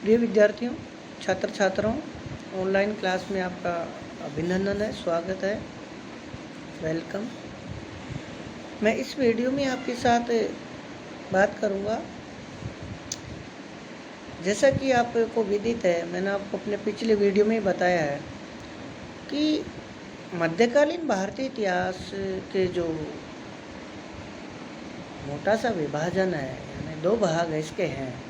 प्रिय विद्यार्थियों, छात्र छात्राओं, ऑनलाइन क्लास में आपका अभिनंदन है, स्वागत है, वेलकम। मैं इस वीडियो में आपके साथ बात करूंगा। जैसा कि आपको विदित है, मैंने आपको अपने पिछले वीडियो में बताया है कि मध्यकालीन भारतीय इतिहास के जो मोटा सा विभाजन है, यानी दो भाग इसके हैं।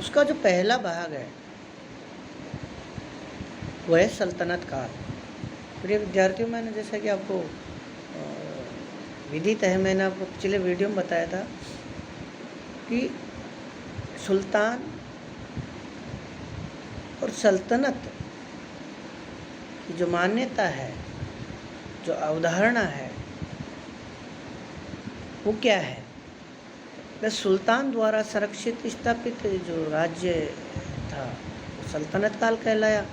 उसका जो पहला भाग है वह है सल्तनत काल। प्रिय विद्यार्थियों, मैंने जैसा कि आपको विदित है, मैंने आपको पिछले वीडियो में बताया था कि सुल्तान और सल्तनत की जो मान्यता है, जो अवधारणा है, वो क्या है। वह सुल्तान द्वारा संरक्षित स्थापित जो राज्य था वो सल्तनत काल कहलाया।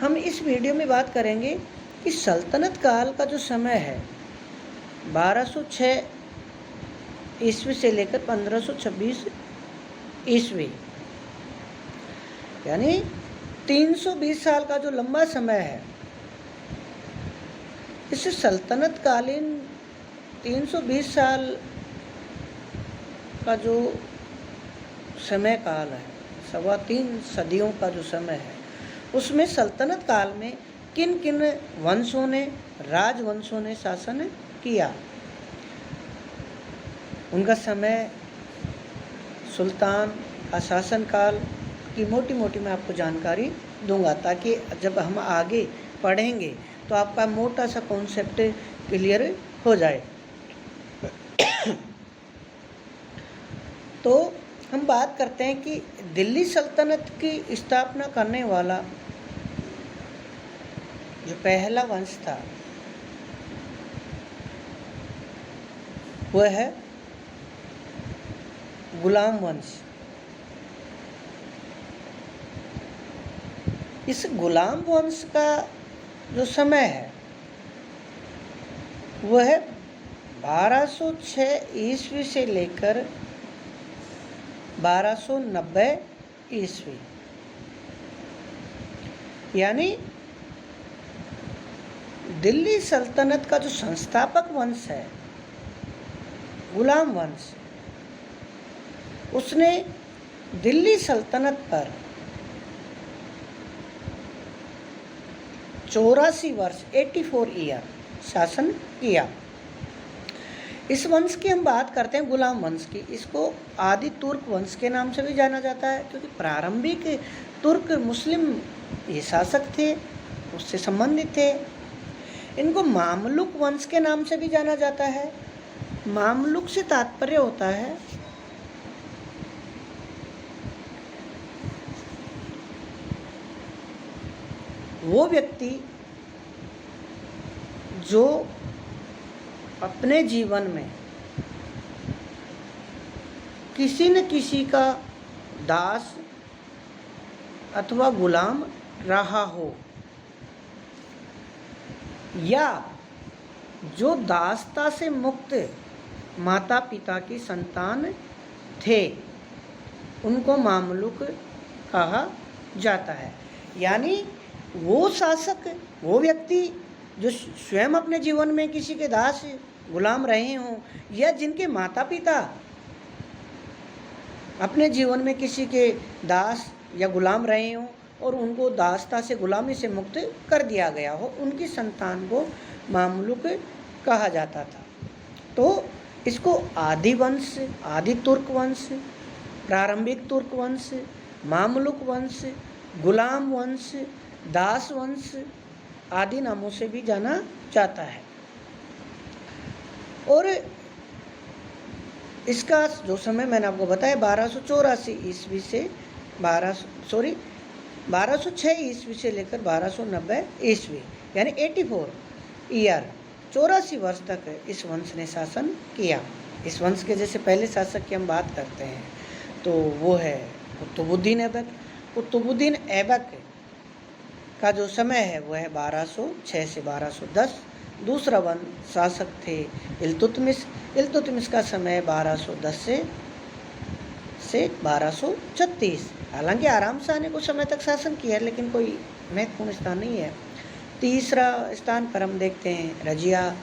हम इस वीडियो में बात करेंगे कि सल्तनत काल का जो समय है 1206 ईस्वी से लेकर 1526 ईस्वी, यानी 320 साल का जो लंबा समय है, इस सल्तनत कालीन 320 साल का जो समय काल है, 3.25 सदियों का जो समय है, उसमें सल्तनत काल में किन किन वंशों ने, राजवंशों ने शासन किया, उनका समय, सुल्तान का शासन काल की मोटी मोटी मैं आपको जानकारी दूंगा, ताकि जब हम आगे पढ़ेंगे तो आपका मोटा सा कॉन्सेप्ट क्लियर हो जाए। तो हम बात करते हैं कि दिल्ली सल्तनत की स्थापना करने वाला जो पहला वंश था वह है गुलाम वंश। इस गुलाम वंश का जो समय है वह है 1206 ईस्वी से लेकर 1290 ईस्वी, यानी दिल्ली सल्तनत का जो संस्थापक वंश है गुलाम वंश, उसने दिल्ली सल्तनत पर 84 वर्ष 84 ईयर शासन किया। इस वंश की हम बात करते हैं, गुलाम वंश की। इसको आदि तुर्क वंश के नाम से भी जाना जाता है, क्योंकि प्रारंभिक तुर्क मुस्लिम ये शासक थे, उससे संबंधित थे। इनको मामलुक वंश के नाम से भी जाना जाता है। मामलुक से तात्पर्य होता है वो व्यक्ति जो अपने जीवन में किसी न किसी का दास अथवा गुलाम रहा हो, या जो दासता से मुक्त माता पिता की संतान थे, उनको मामलुक कहा जाता है। यानी वो शासक, वो व्यक्ति जो स्वयं अपने जीवन में किसी के दास गुलाम रहे हों, या जिनके माता पिता अपने जीवन में किसी के दास या गुलाम रहे हों और उनको दासता से, गुलामी से मुक्त कर दिया गया हो, उनकी संतान को मामलुक कहा जाता था। तो इसको आदि वंश, आदि तुर्क वंश, प्रारंभिक तुर्क वंश, मामलुक वंश, गुलाम वंश, दास वंश आदि नामों से भी जाना जाता है। और इसका जो समय मैंने आपको बताया 1284 ईस्वी से 1206 ईस्वी से लेकर 1290 ईस्वी, यानी 84 ईयर, 84 वर्ष तक इस वंश ने शासन किया। इस वंश के जैसे पहले शासक की हम बात करते हैं तो वो है कुतुबुद्दीन ऐबक। कुतुबुद्दीन ऐबक का जो समय है वह है 1206 से 1210, दूसरा वंश शासक थे इल्तुतमिश। इल्तुतमिश का समय 1210 से 1236। हालांकि आराम से आने को समय तक शासन किया है, लेकिन कोई महत्वपूर्ण स्थान नहीं है। तीसरा स्थान पर हम देखते हैं रजिया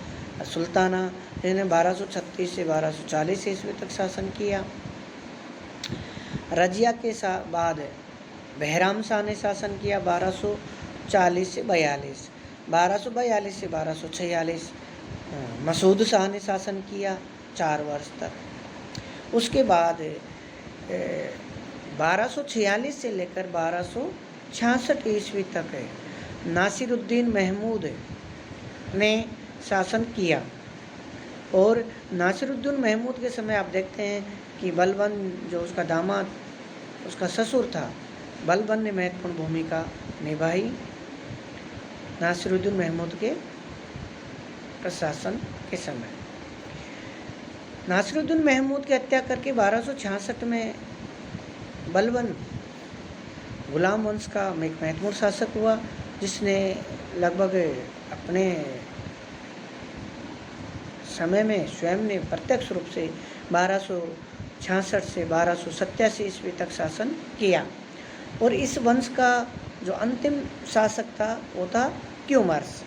सुल्ताना, जिन्होंने 1236 से 1240 ईस्वी तक शासन किया। रजिया के बाद बहराम शाह ने शासन किया 1240 से 42, 1242 से 1246। मसूद शाह ने शासन किया 4 वर्ष तक। उसके बाद 1246 से लेकर 1266 ईस्वी तक नासिरुद्दीन महमूद ने शासन किया। और नासिरुद्दीन महमूद के समय आप देखते हैं कि बलबन जो उसका दामाद, उसका ससुर था, बलबन ने महत्वपूर्ण भूमिका निभाई नासिरुद्दीन महमूद के प्रशासन के समय। नासिरुद्दीन महमूद की हत्या करके 1266 में बलबन गुलाम वंश का एक महत्वपूर्ण शासक हुआ, जिसने लगभग अपने समय में स्वयं ने प्रत्यक्ष रूप से 1266 से 1287 ईस्वी तक शासन किया। और इस वंश का जो अंतिम शासक था वो था क्यूमर्स।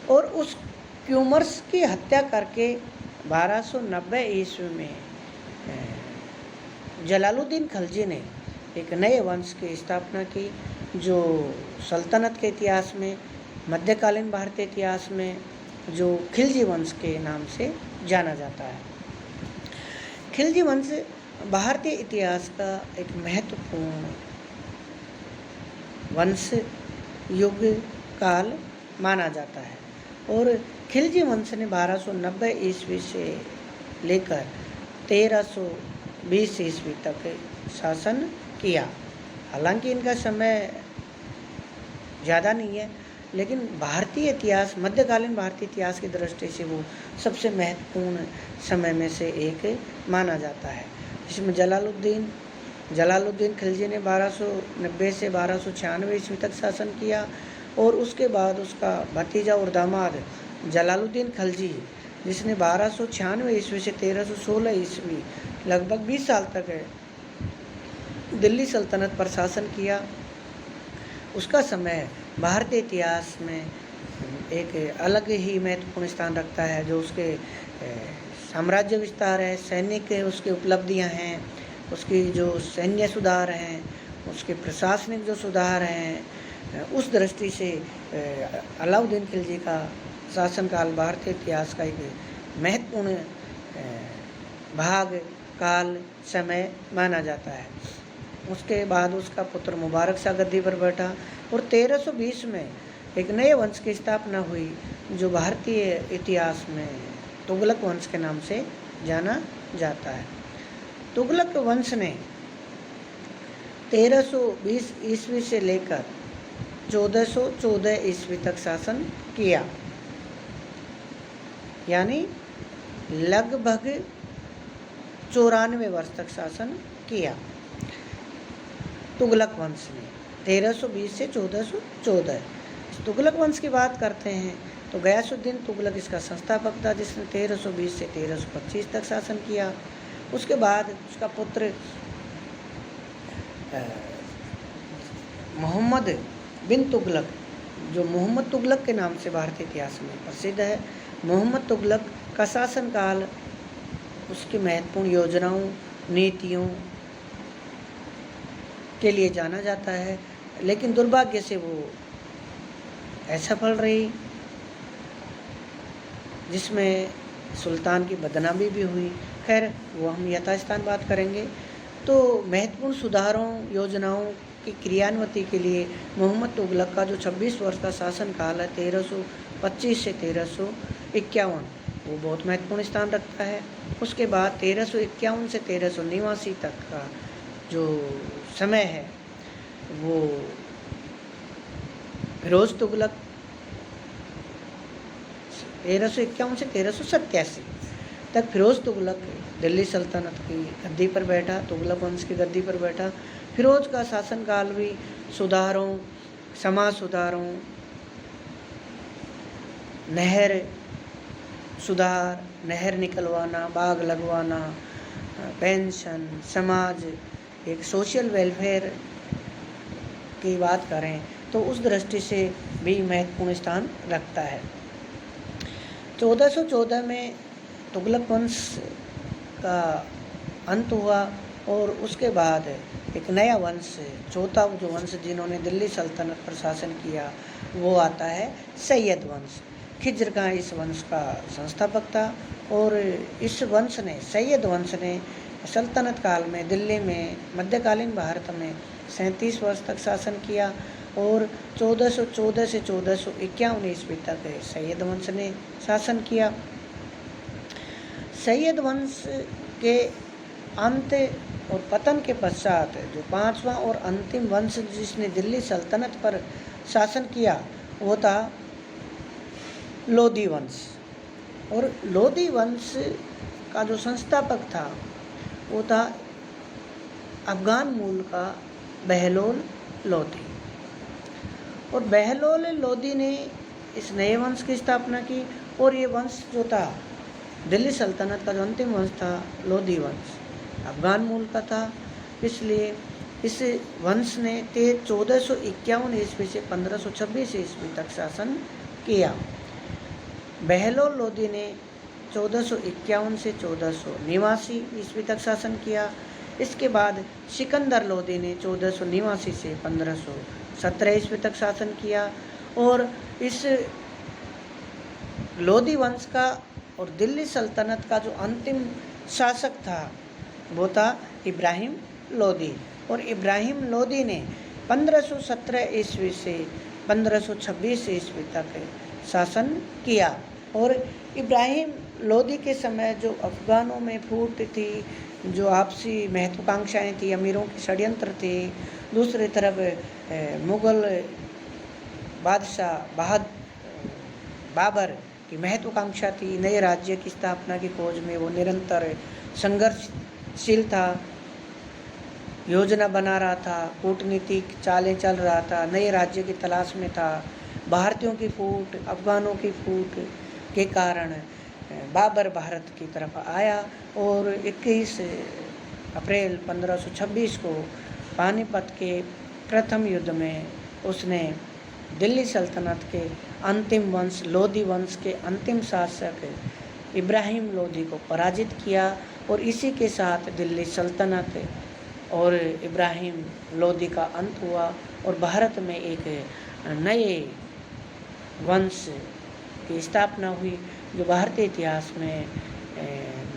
और उस क्यूमर्स की हत्या करके 1290 ईस्वी में जलालुद्दीन खलजी ने एक नए वंश की स्थापना की, जो सल्तनत के इतिहास में, मध्यकालीन भारतीय इतिहास में जो खिलजी वंश के नाम से जाना जाता है। खिलजी वंश भारतीय इतिहास का एक महत्वपूर्ण वंश युग काल माना जाता है। और खिलजी वंश ने 1290 ईस्वी से लेकर 1320 ईस्वी तक शासन किया। हालांकि इनका समय ज़्यादा नहीं है, लेकिन भारतीय इतिहास, मध्यकालीन भारतीय इतिहास की दृष्टि से वो सबसे महत्वपूर्ण समय में से एक माना जाता है। इसमें जलालुद्दीन खिलजी ने 1290 से 1296 ईस्वी तक शासन किया। और उसके बाद उसका भतीजा और दामाद जलालुद्दीन खिलजी, जिसने 1296 ईस्वी से 1316 ईस्वी लगभग 20 साल तक दिल्ली सल्तनत पर शासन किया। उसका समय भारतीय इतिहास में एक अलग ही महत्वपूर्ण स्थान रखता है, जो उसके साम्राज्य विस्तार है, सैनिक उसकी उपलब्धियां हैं, उसकी जो सैन्य सुधार हैं, उसके प्रशासनिक जो सुधार हैं, उस दृष्टि से अलाउद्दीन खिलजी का शासनकाल भारतीय इतिहास का एक महत्वपूर्ण भाग, काल, समय माना जाता है। उसके बाद उसका पुत्र मुबारक शाह गद्दी पर बैठा और 1320 में एक नए वंश की स्थापना हुई, जो भारतीय इतिहास में तुगलक वंश के नाम से जाना जाता है। तुगलक वंश ने 1320 ईस्वी से लेकर 1414 ईस्वी तक शासन किया, यानी लगभग 94 वर्ष तक शासन किया तुगलक वंश ने, 1320 से 1414। तुगलक वंश की बात करते हैं तो गयासुद्दीन तुगलक इसका संस्थापक था, जिसने 1320 से 1325 तक शासन किया। उसके बाद उसका पुत्र मोहम्मद बिन तुगलक, जो मोहम्मद तुगलक के नाम से भारतीय इतिहास में प्रसिद्ध है, मोहम्मद तुगलक का शासनकाल उसकी महत्वपूर्ण योजनाओं, नीतियों के लिए जाना जाता है, लेकिन दुर्भाग्य से वो असफल रही, जिसमें सुल्तान की बदनामी भी हुई। खैर, वो हम यथास्थान बात करेंगे। तो महत्वपूर्ण सुधारों, योजनाओं की क्रियान्वति के लिए मोहम्मद तुगलक का जो 26 वर्ष का शासनकाल है, 1325 से 1351, वो बहुत महत्वपूर्ण स्थान रखता है। उसके बाद 1351 से 1389 तक का जो समय है, वो फिरोज तुगलक, 1351 से 1387 तक फिरोज तुगलक दिल्ली सल्तनत की गद्दी पर बैठा, तुगलक वंश की गद्दी पर बैठा। फिरोज का शासनकाल भी सुधारों, समाज सुधारों नहर सुधार, नहर निकलवाना, बाग लगवाना, पेंशन, समाज, एक सोशल वेलफेयर की बात करें तो उस दृष्टि से भी महत्वपूर्ण स्थान रखता है। 1414 में तुगलक वंश का अंत हुआ और उसके बाद एक नया वंश, चौथा जो वंश जिन्होंने दिल्ली सल्तनत पर शासन किया वो आता है सैयद वंश। खिज्र का इस वंश का संस्थापक था और इस वंश ने, सैयद वंश ने सल्तनत काल में दिल्ली में मध्यकालीन भारत में 37 वर्ष तक शासन किया और 1414 से 1451 ईस्वी तक सैयद वंश ने शासन किया। सैयद वंश के अंत और पतन के पश्चात जो पांचवा और अंतिम वंश जिसने दिल्ली सल्तनत पर शासन किया वो था लोधी वंश। और लोधी वंश का जो संस्थापक था वो था अफगान मूल का बहलोल लोधी। और बहलोल लोधी ने इस नए वंश की स्थापना की और ये वंश जो था दिल्ली सल्तनत का जो अंतिम वंश था लोधी वंश अफगान मूल का था, इसलिए इस वंश ने 1451 ईस्वी से 1526 ईस्वी तक शासन किया। बहलोल लोधी ने 1451 से 1489 ईस्वी तक शासन किया। इसके बाद सिकंदर लोधी ने 1489 से 1517 ईस्वी तक शासन किया और इस लोधी वंश का और दिल्ली सल्तनत का जो अंतिम शासक था वो था इब्राहिम लोधी। और इब्राहिम लोधी ने 1517 ईस्वी से 1526 ईस्वी तक शासन किया। और इब्राहिम लोधी के समय जो अफगानों में फूट थी, जो आपसी महत्वाकांक्षाएं थी, अमीरों के षड्यंत्र थे, दूसरी तरफ मुग़ल बादशाह बाबर की महत्वाकांक्षा थी, नए राज्य की स्थापना की खोज में वो निरंतर संघर्षशील था, योजना बना रहा था, कूटनीतिक चालें चल रहा था, नए राज्य की तलाश में था। भारतीयों की फूट, अफगानों की फूट के कारण बाबर भारत की तरफ आया और 21 अप्रैल 1526 को पानीपत के प्रथम युद्ध में उसने दिल्ली सल्तनत के अंतिम वंश लोधी वंश के अंतिम शासक इब्राहिम लोधी को पराजित किया और इसी के साथ दिल्ली सल्तनत और इब्राहिम लोधी का अंत हुआ और भारत में एक नए वंश की स्थापना हुई जो भारतीय इतिहास में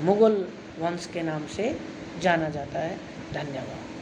मुग़ल वंश के नाम से जाना जाता है। धन्यवाद।